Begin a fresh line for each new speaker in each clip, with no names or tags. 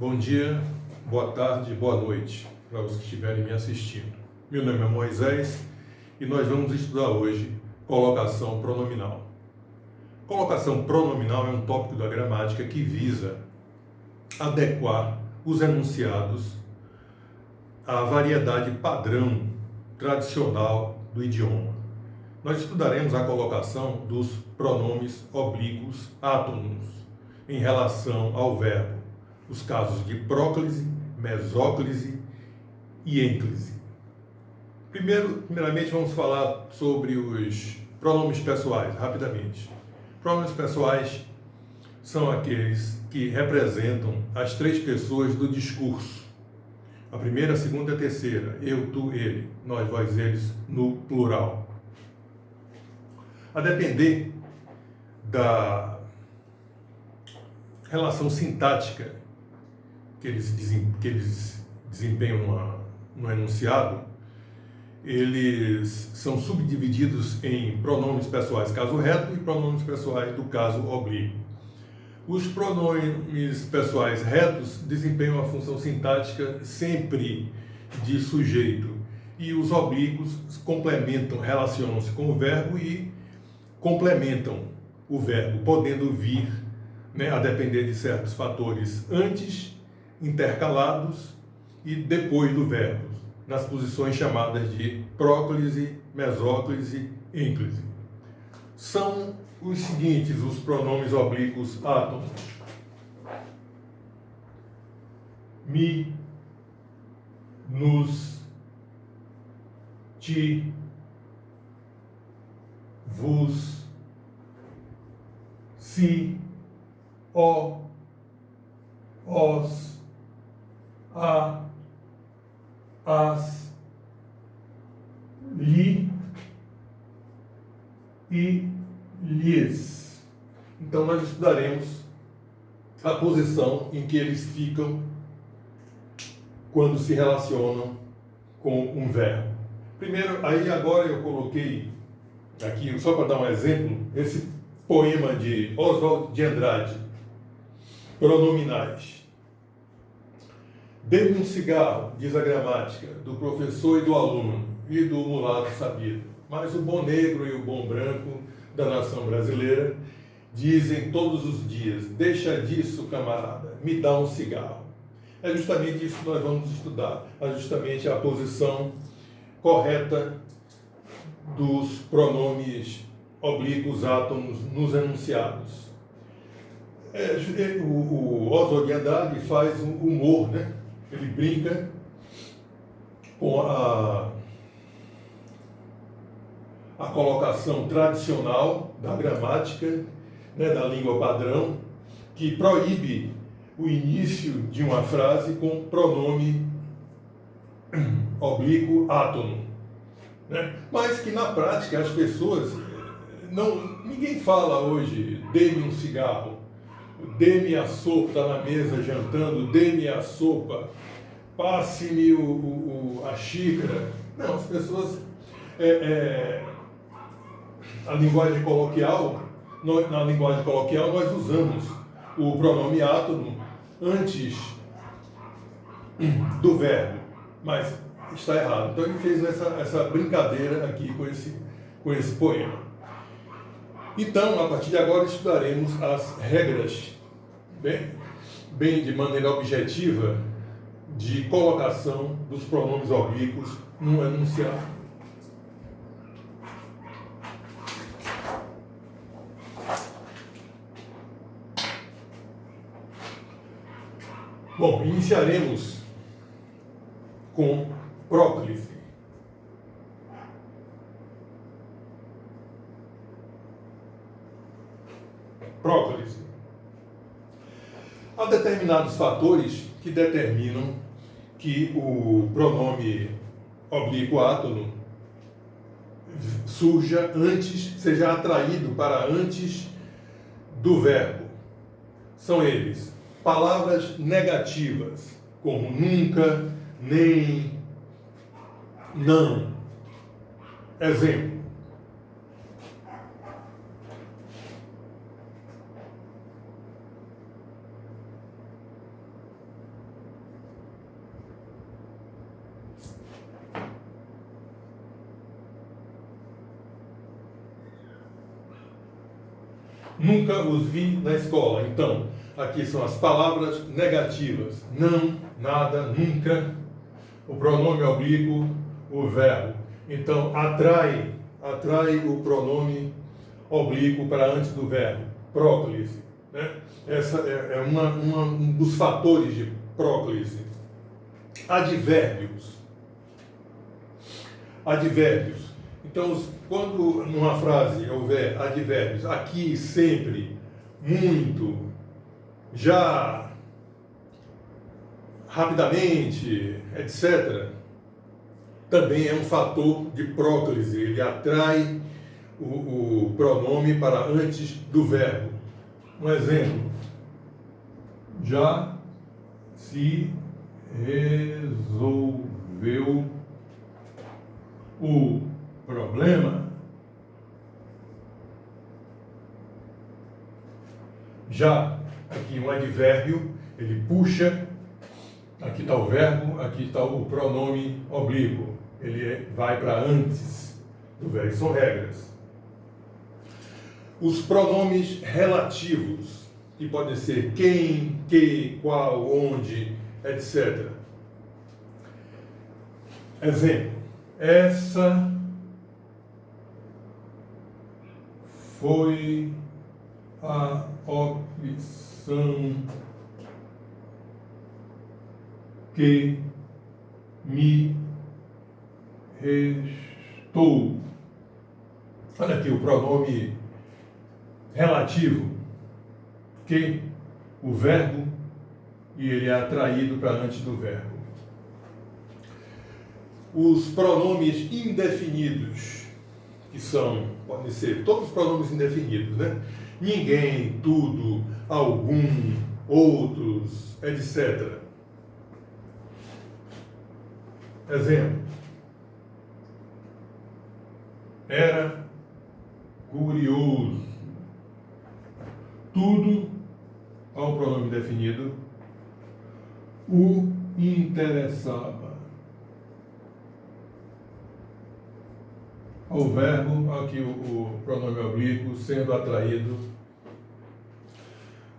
Bom dia, boa tarde, boa noite para os que estiverem me assistindo. Meu nome é Moisés e nós vamos estudar hoje colocação pronominal. Colocação pronominal é um tópico da gramática que visa adequar os enunciados à variedade padrão tradicional do idioma. Nós estudaremos a colocação dos pronomes oblíquos átonos em relação ao verbo, os casos de próclise, mesóclise e ênclise. Primeiramente, vamos falar sobre os pronomes pessoais, rapidamente. Pronomes pessoais são aqueles que representam as três pessoas do discurso. A primeira, a segunda e a terceira. Eu, tu, ele. Nós, vós, eles, no plural. A depender da relação sintática que eles desempenham no enunciado, eles são subdivididos em pronomes pessoais caso reto e pronomes pessoais do caso oblíquo. Os pronomes pessoais retos desempenham a função sintática sempre de sujeito e os oblíquos complementam, relacionam-se com o verbo e complementam o verbo, podendo vir, a depender de certos fatores antes, intercalados e depois do verbo, nas posições chamadas de próclise, mesóclise, ênclise. São os seguintes os pronomes oblíquos átomos: mi, nos, ti, vos, si, ó, os, a, as, li e lhes. Então nós estudaremos a posição em que eles ficam quando se relacionam com um verbo. Primeiro, aí agora eu coloquei aqui, só para dar um exemplo, esse poema de Oswald de Andrade, Pronominais. Dê-me um cigarro, diz a gramática, do professor e do aluno, e do mulato sabido. Mas o bom negro e o bom branco da nação brasileira dizem todos os dias: deixa disso, camarada, me dá um cigarro. É justamente isso que nós vamos estudar, é justamente a posição correta dos pronomes oblíquos átomos nos enunciados. O Oswald de Andrade faz um humor, Ele brinca com a colocação tradicional da gramática, da língua padrão, que proíbe o início de uma frase com pronome oblíquo átono. Mas que na prática as pessoas, ninguém fala hoje, dê-me um cigarro, dê-me a sopa, está na mesa jantando, dê-me a sopa, passe-me a xícara. Não, as pessoas, na linguagem coloquial nós usamos o pronome átono antes do verbo, mas está errado. Então ele fez essa brincadeira aqui com esse poema. Então, a partir de agora, estudaremos as regras, bem de maneira objetiva, de colocação dos pronomes oblíquos no enunciado. Bom, iniciaremos com próclise. Próclise. Há determinados fatores que determinam que o pronome oblíquo átono seja atraído para antes do verbo. São eles: palavras negativas, como nunca, nem, não. Exemplo: nunca os vi na escola. Então, aqui são as palavras negativas. Não, nada, nunca. O pronome oblíquo, o verbo. Então, atrai o pronome oblíquo para antes do verbo. Próclise. Né? Essa é um dos fatores de próclise. Advérbios. Advérbios. Então, quando numa frase houver advérbios, aqui, sempre, muito, já, rapidamente, etc., também é um fator de próclise. Ele atrai o pronome para antes do verbo. Um exemplo. Já se resolveu o problema. Já, aqui um advérbio, ele puxa, aqui está o verbo, aqui está o pronome oblíquo. Ele vai para antes do verbo, são regras. Os pronomes relativos, que podem ser quem, que, qual, onde, etc. Exemplo. Essa foi a opção que me restou. Olha aqui o pronome relativo, que, o verbo, e ele é atraído para antes do verbo. Os pronomes indefinidos, que podem ser todos os pronomes indefinidos, né? Ninguém, tudo, algum, outros, etc. Exemplo. Era curioso. Tudo ao pronome definido o interessava. Ao verbo, aqui o pronome oblíquo sendo atraído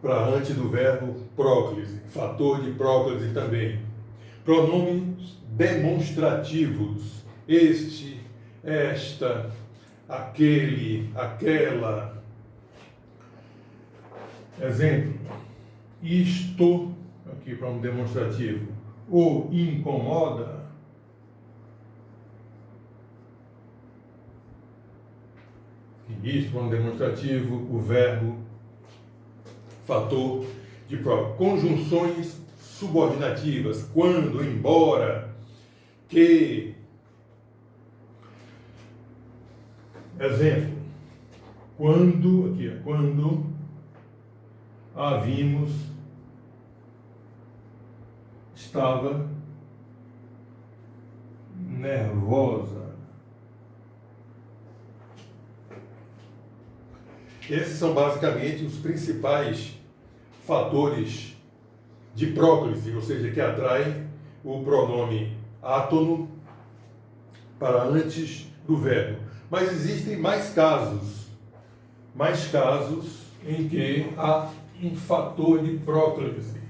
para antes do verbo próclise, fator de próclise também. Pronomes demonstrativos, este, esta, aquele, aquela. Exemplo, isto, aqui para um demonstrativo, o incomoda. Isto para um demonstrativo, o verbo, fator de próprio. Conjunções subordinativas, quando, embora, que. Exemplo, quando, aqui, quando a vimos, estava nervosa. Esses são basicamente os principais fatores de próclise, ou seja, que atraem o pronome átono para antes do verbo. Mas existem mais casos em que há um fator de próclise,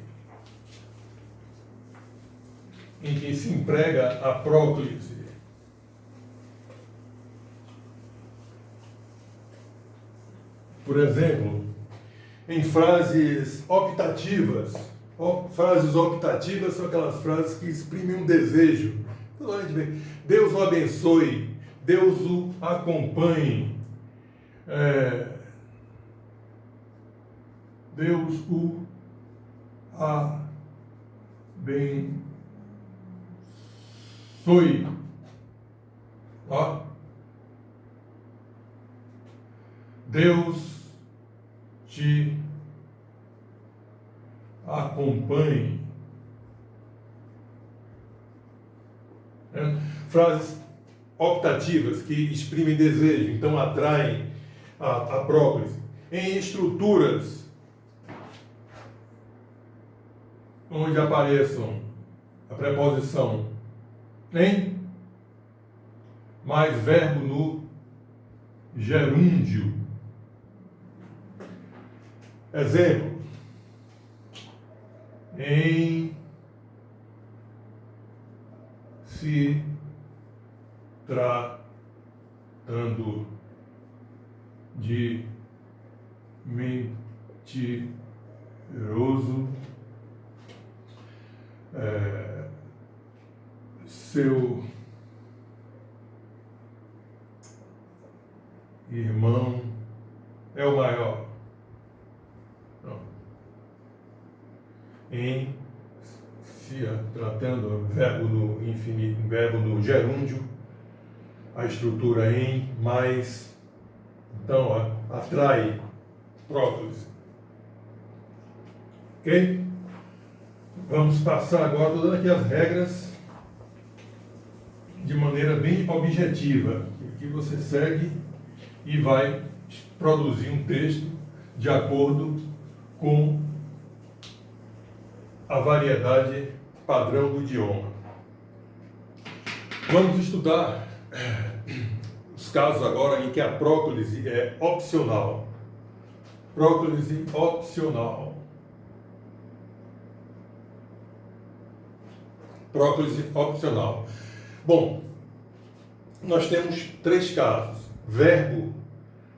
em que se emprega a próclise. Por exemplo, em frases optativas. Frases optativas são aquelas frases que exprimem um desejo. Então, a gente vê, Deus o abençoe, Deus o acompanhe, Deus o abençoe. Ó. Deus te acompanhe. Frases optativas que exprimem desejo, então atraem a próclise. Em estruturas onde apareçam a preposição em mais verbo no gerúndio. Exemplo. Em se tratando de mentiroso, seu irmão é o maior. Não. Em se tratando, verbo no infinito, verbo no gerúndio, a estrutura em, mais, então atrai próclise. Ok? Vamos passar agora, estou dando aqui as regras de maneira bem objetiva, que você segue e vai produzir um texto de acordo com a variedade padrão do idioma. Vamos estudar os casos agora em que a próclise é opcional. Próclise opcional. Próclise opcional. Bom, nós temos 3 casos. Verbo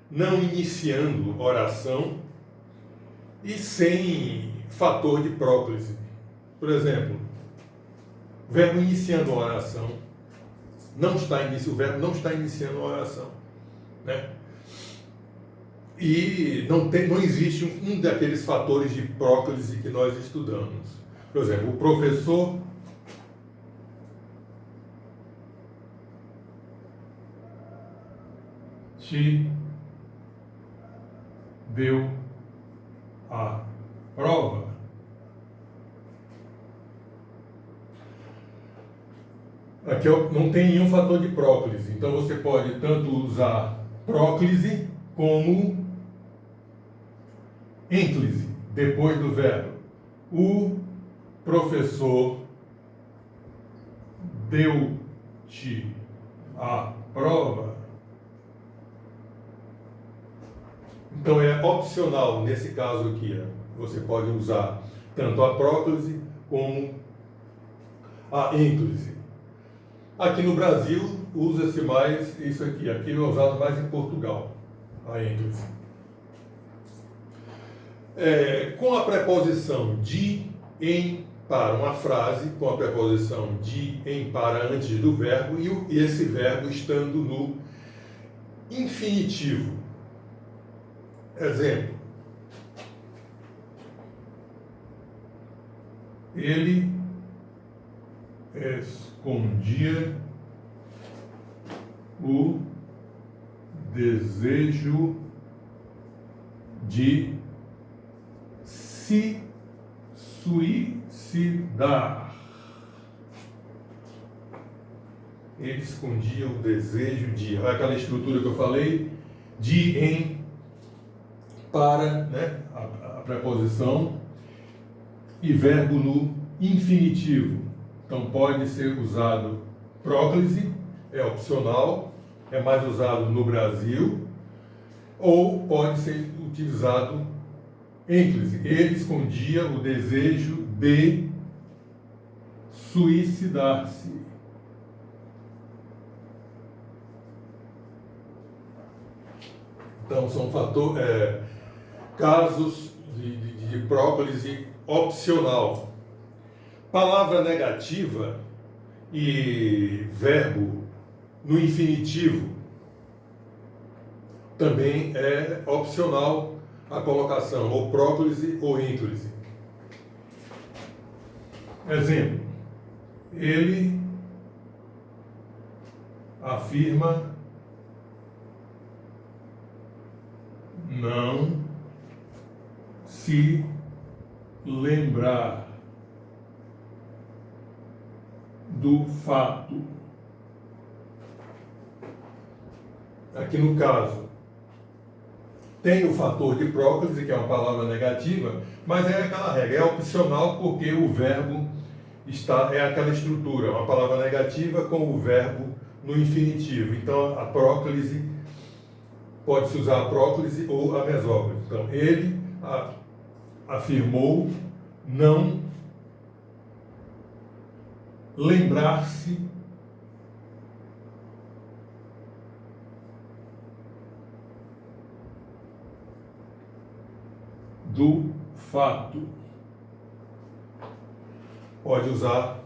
não iniciando oração e sem fator de próclise. Por exemplo, verbo iniciando a oração, o verbo não está iniciando a oração, né? E não existe um daqueles fatores de próclise que nós estudamos. Por exemplo, o professor te deu a prova. Aqui não tem nenhum fator de próclise, então você pode tanto usar próclise como ênclise, depois do verbo. O professor deu-te a prova. Então é opcional nesse caso aqui. Você pode usar tanto a próclise como a ênclise. Aqui no Brasil usa-se mais isso aqui. Aqui é usado mais em Portugal, a ênclise. Com a preposição de, em, para uma frase, com a preposição de, em, para antes do verbo e esse verbo estando no infinitivo. Exemplo. Ele escondia o desejo de se suicidar. Ele escondia o desejo de, aquela estrutura que eu falei, de, em, para, né, a preposição e verbo no infinitivo. Então pode ser usado próclise, é opcional, é mais usado no Brasil, ou pode ser utilizado ênclise. Ele escondia o desejo de suicidar-se. Então são casos de próclise opcional. Palavra negativa e verbo no infinitivo também é opcional a colocação, ou próclise ou ênclise. Exemplo. Ele afirma não se lembrar do fato. Aqui no caso, tem o fator de próclise, que é uma palavra negativa, mas é aquela regra, é opcional porque o verbo é aquela estrutura, uma palavra negativa com o verbo no infinitivo. Então, a próclise, pode-se usar a próclise ou a mesóclise. Então, ele afirmou não lembrar-se do fato. Pode usar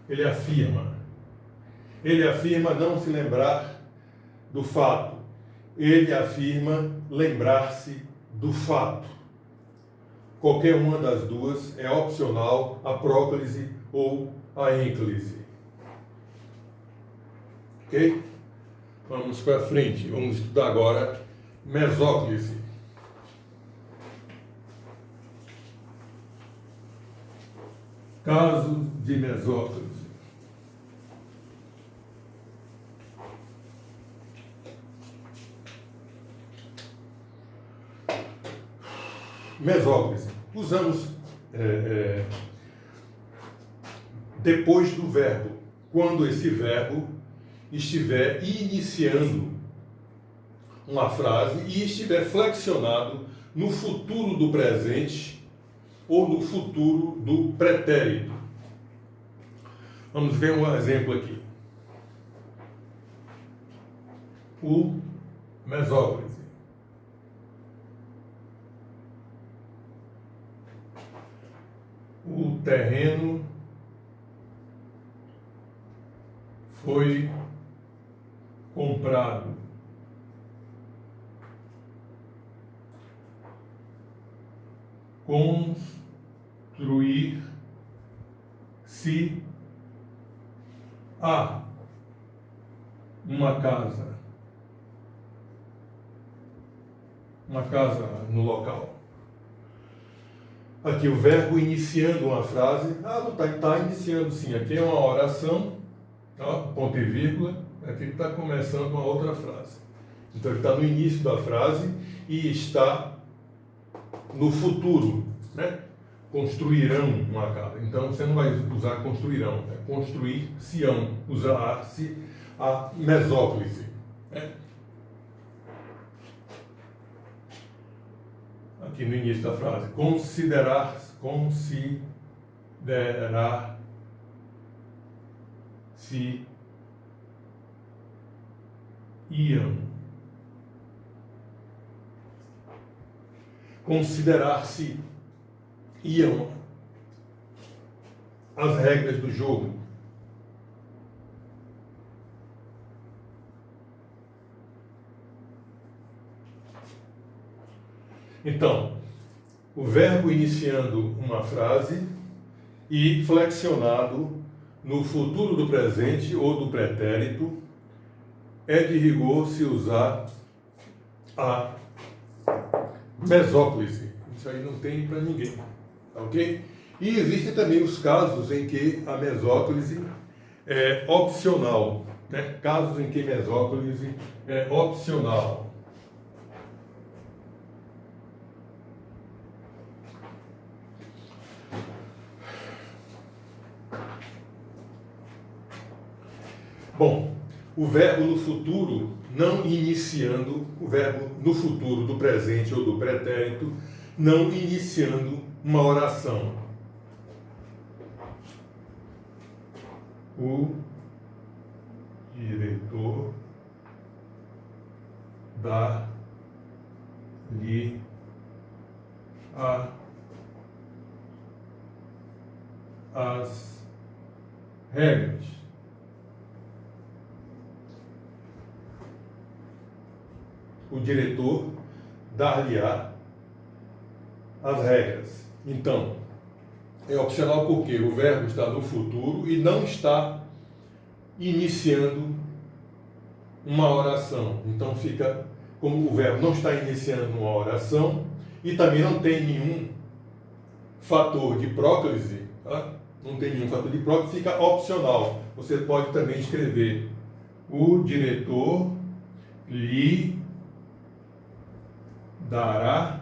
ele afirma não se lembrar do fato. Ele afirma lembrar-se do fato. Qualquer uma das duas é opcional, a próclise ou a ênclise. Ok? Vamos para frente. Vamos estudar agora mesóclise. Casos de mesóclise. Mesóclise. Usamos depois do verbo, quando esse verbo estiver iniciando uma frase e estiver flexionado no futuro do presente ou no futuro do pretérito. Vamos ver um exemplo aqui. O mesóclise. O terreno foi comprado. Construir-se uma casa. Uma casa no local. Aqui o verbo iniciando uma frase. Não está iniciando sim. Aqui é uma oração, ponto e vírgula. Aqui está começando uma outra frase. Então ele está no início da frase e está no futuro, né? Construirão uma casa. Então você não vai usar construirão, é construir-se-ão. Usar-se a mesóclise, né? Aqui no início da frase, considerar-se iam. Considerar-se iam as regras do jogo. Então, o verbo iniciando uma frase e flexionado no futuro do presente ou do pretérito é de rigor se usar a mesóclise. Isso aí não tem para ninguém, ok? E existem também os casos em que a mesóclise é opcional, né? Casos em que mesóclise é opcional. Bom, o verbo no futuro, não iniciando, o verbo no futuro do presente ou do pretérito, não iniciando uma oração. O diretor dá-lhe as regras. O diretor dar-lhe-á as regras. Então, é opcional porque o verbo está no futuro e não está iniciando uma oração. Então fica, como o verbo não está iniciando uma oração e também não tem nenhum fator de próclise, tá? Não tem nenhum fator de próclise, fica opcional. Você pode também escrever: o diretor lhe dará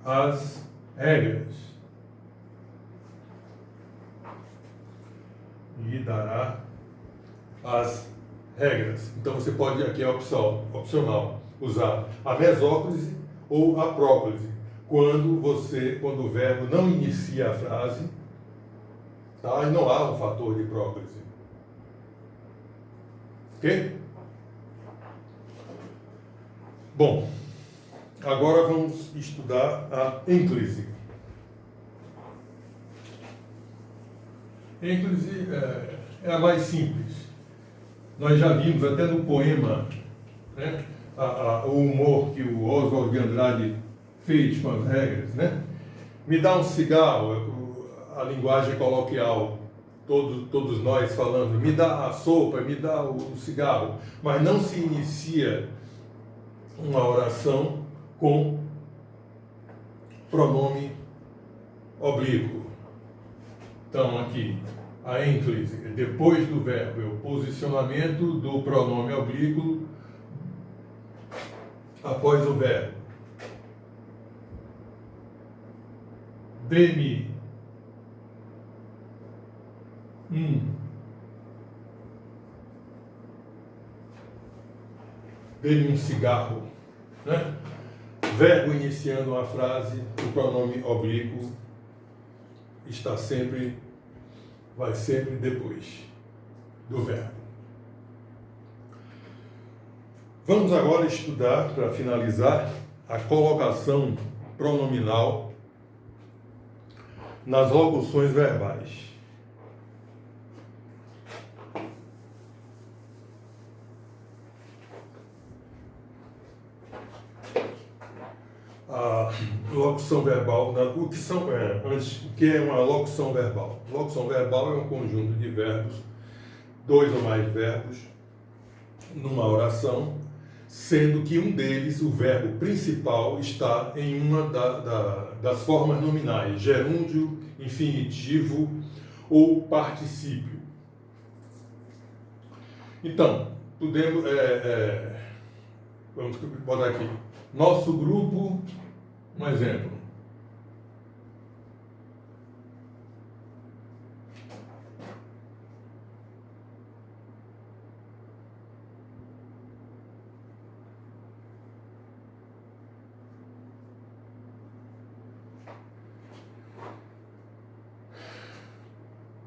as regras. Lhe dará as regras. Então você pode, aqui é opcional, usar a mesóclise ou a próclise, quando o verbo não inicia a frase, tá? E não há um fator de próclise. Ok? Bom, agora vamos estudar a ênclise. Ênclise é a mais simples. Nós já vimos até no poema, né, o humor que o Oswald de Andrade fez com as regras, né? Me dá um cigarro, a linguagem coloquial, todos nós falando, me dá a sopa, me dá o cigarro, mas não se inicia uma oração com pronome oblíquo. Então, aqui, a ênclise, depois do verbo, é o posicionamento do pronome oblíquo após o verbo. Dê-me dê-me um cigarro, né? Verbo iniciando uma frase, o pronome oblíquo vai sempre depois do verbo. Vamos agora estudar, para finalizar, a colocação pronominal nas locuções verbais. A locução verbal, o que é uma locução verbal? Locução verbal é um conjunto de verbos, 2 ou mais verbos, numa oração, sendo que um deles, o verbo principal, está em uma das formas nominais, gerúndio, infinitivo ou particípio. Então, podemos, vamos botar aqui, nosso grupo, um exemplo.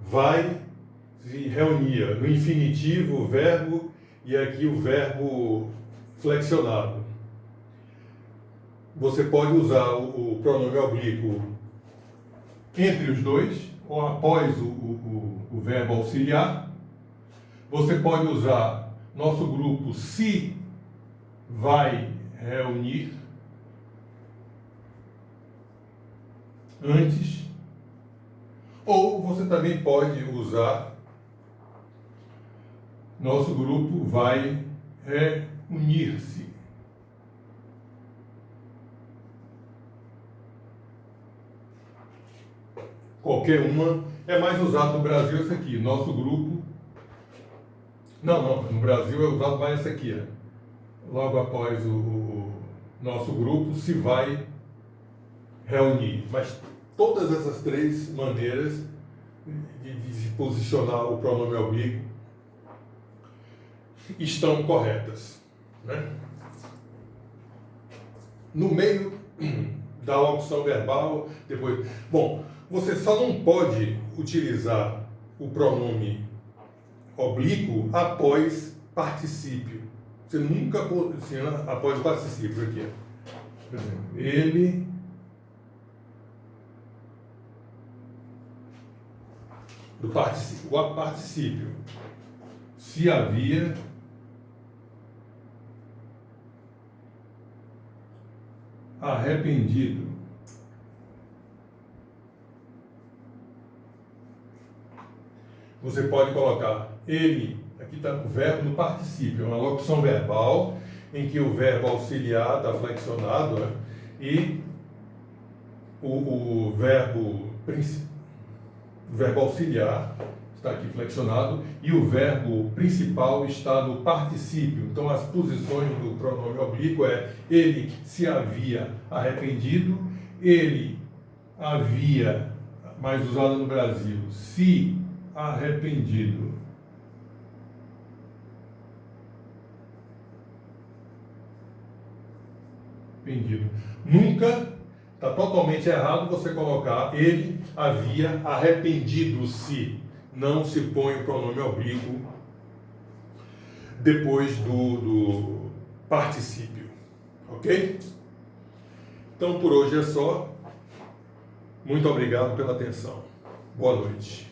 Vai se reunir, no infinitivo o verbo e aqui o verbo flexionado. Você pode usar o pronome oblíquo entre os dois ou após o verbo auxiliar. Você pode usar nosso grupo se vai reunir antes. Ou você também pode usar nosso grupo vai reunir-se. Qualquer uma é mais usado no Brasil esse aqui, nosso grupo. Não, no Brasil é usado mais esse aqui, né? Logo após o nosso grupo se vai reunir. Mas todas essas três maneiras de se posicionar o pronome oblíquo estão corretas, né? No meio da locução verbal, depois... Bom, você só não pode utilizar o pronome oblíquo após particípio. Você nunca posiciona após o particípio aqui. Por exemplo, ele... o particípio. Se havia arrependido. Você pode colocar ele, aqui está o verbo no particípio, é uma locução verbal em que o verbo auxiliar está flexionado, né? E o verbo auxiliar está aqui flexionado e o verbo principal está no particípio. Então as posições do pronome oblíquo é ele se havia arrependido, ele havia, mais usado no Brasil, se arrependido. arrependido. Nunca está totalmente errado você colocar ele havia arrependido-se. Não se põe o pronome oblíquo depois do particípio. Ok? Então por hoje é só. Muito obrigado pela atenção. Boa noite.